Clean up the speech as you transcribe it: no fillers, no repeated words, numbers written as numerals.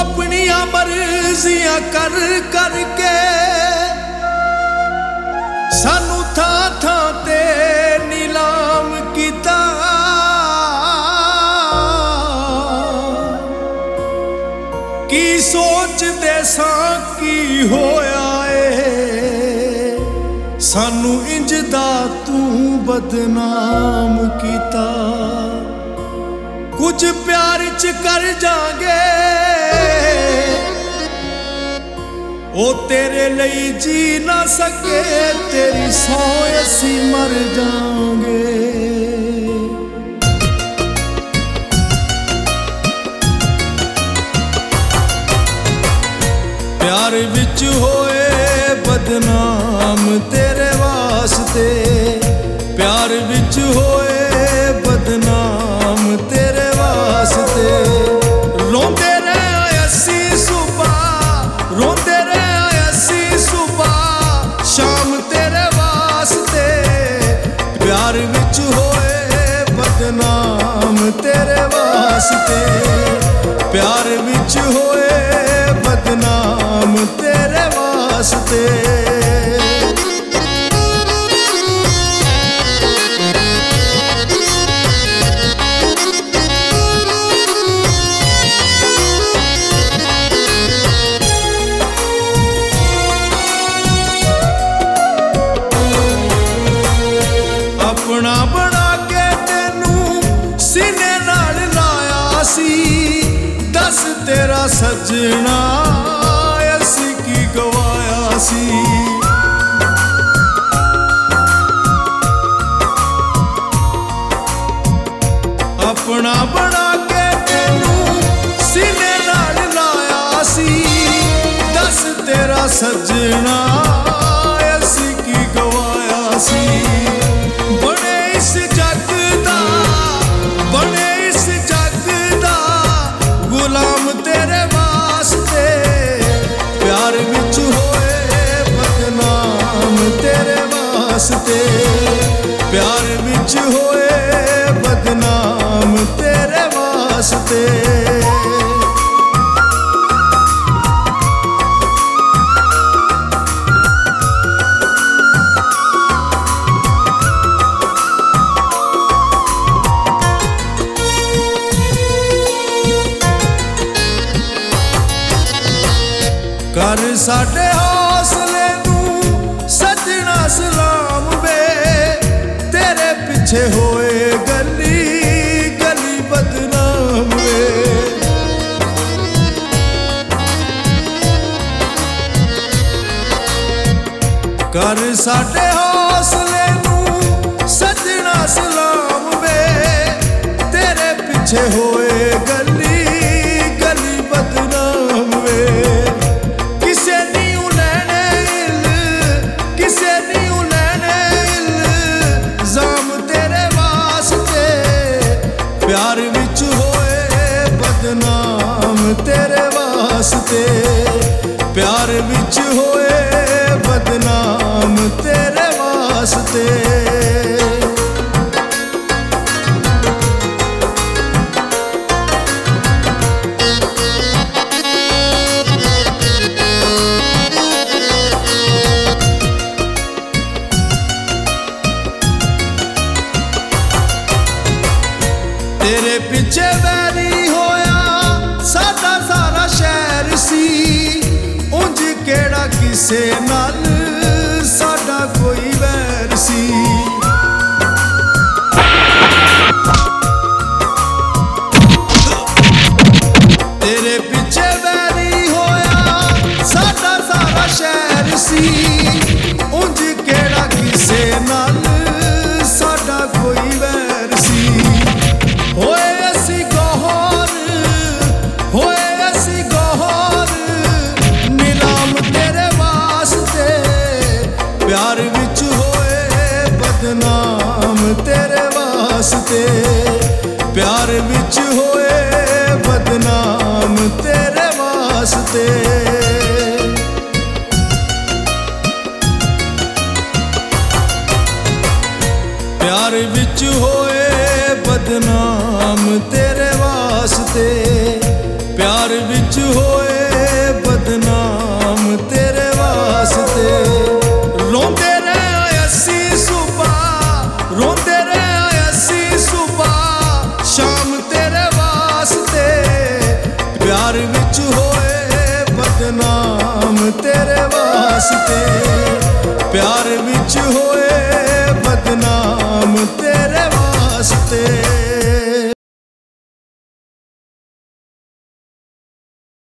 अपनिया मर्जियां कर करके सानू था था ते नीलाम किता। की सोचदे सां की होया ए सानू इंजदा तू बदनाम किता। कुछ प्यार च कर जांगे ओ तेरे लिए जी ना सके, तेरी सौ असी मर जांगे। प्यार विच होए बदनाम तेरे वास्ते, प्यार विच होए बदनाम तेरे वास्ते। रोंदे रहे असी सुबह, रोंदे रहे असी सुबह शाम तेरे वास्ते। प्यार विच होए बदनाम तेरे वास्ते, प्यार विच होए बदनाम तेरे वास्ते। अपना बना के तेनू सीने नाल लाया सी, दस तेरा सजना असी की गवाया सी। अपना बना के तेनू सीने नाल लाया सी, दस तेरा सजना असी की गवाया सी। बने इस जग दा, बने इस जग दा गुलाम तेरे वास्ते। प्यार विच होए बदनाम तेरे वास्ते, प्यार विच होए बदनाम तेरे वास्ते। कर साडे हौसले नू सजना सलाम वे, तेरे पिछे होए गली गली बदनाम वे। कर साडे हौसले नू सजना सलाम वे, तेरे पिछे होए गली गली बदनाम वे। प्यार विच होए बदनाम तेरे वास्ते, प्यार विच होए बदनाम तेरे वास्ते। तेरे पिछे वैरी होया साडा सारा शहर सी, उंज केड़ा किसे नाल साडा कोई वैर सी। तेरे पिछे वैरी होया साडा सारा शहर सी, उंज केड़ा किसे नाल साडा कोई वैर सी। होए असी गौहर, होए असी गौहर नीलाम तेरे वास्ते। प्यार विच होए बदनाम तेरे वास्ते, प्यार विच होए बदनाम तेरे वास्ते। प्यार विच होए बदनाम तेरे वास्ते, प्यार विच होए बदनाम तेरे वास्ते। रोंदे रहे असी सुबह, रोंदे रहे असी सुबह शाम तेरे वास्ते। प्यार विच होए बदनाम तेरे वास्ते, प्यार